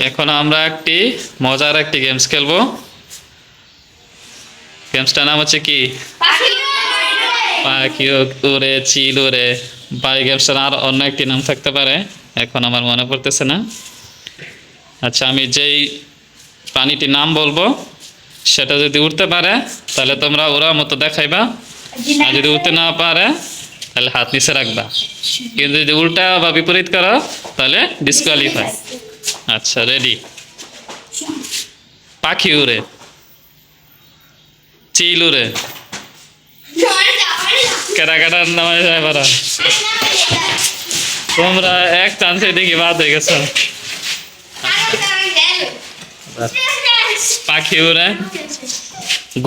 এখন আমরা একটি মজার একটি গেমস খেলবো। গেমসটার নাম হচ্ছে কি? পাখি উড়ে চিল উড়ে। বা এই গেমসটার আর অন্য একটি নাম থাকতে পারে, এখন আমার মনে পড়তেছে না। আচ্ছা, আমি যেই প্রাণীটির নাম বলবো সেটা যদি উঠতে পারে তাহলে তোমরা ওরা মতো দেখাইবা, আর যদি উঠতে না পারে তাহলে হাত নিচে রাখবা। কিন্তু যদি উল্টা বা বিপরীত করো তাহলে ডিসকোয়ালিফাই। আচ্ছা, রেডি? পাখি উড়ে, চিল উড়ে। কেটা কেটার নামে যায় পারা? তোমরা এক চান্সে দেখি বাদ হয়ে গেছো। পাখি উড়ে,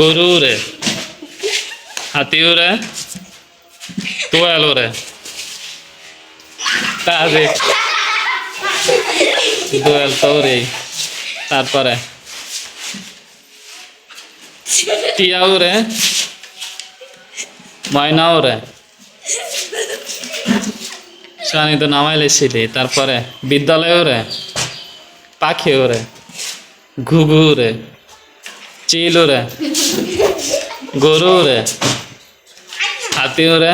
গরু উড়ে, হাতি উড়ে, তোয়াল উড়ে। দোয়েল তো উড়েই। তারপরে টিয়া উড়ে, ময়না উড়ে। সানি তো নামাই লেছিলি। তারপরে বিদ্যালয় উড়ে, পাখি উড়ে, ঘুঘু উড়ে, চিল উড়ে, গরু উড়ে, হাতি উড়ে,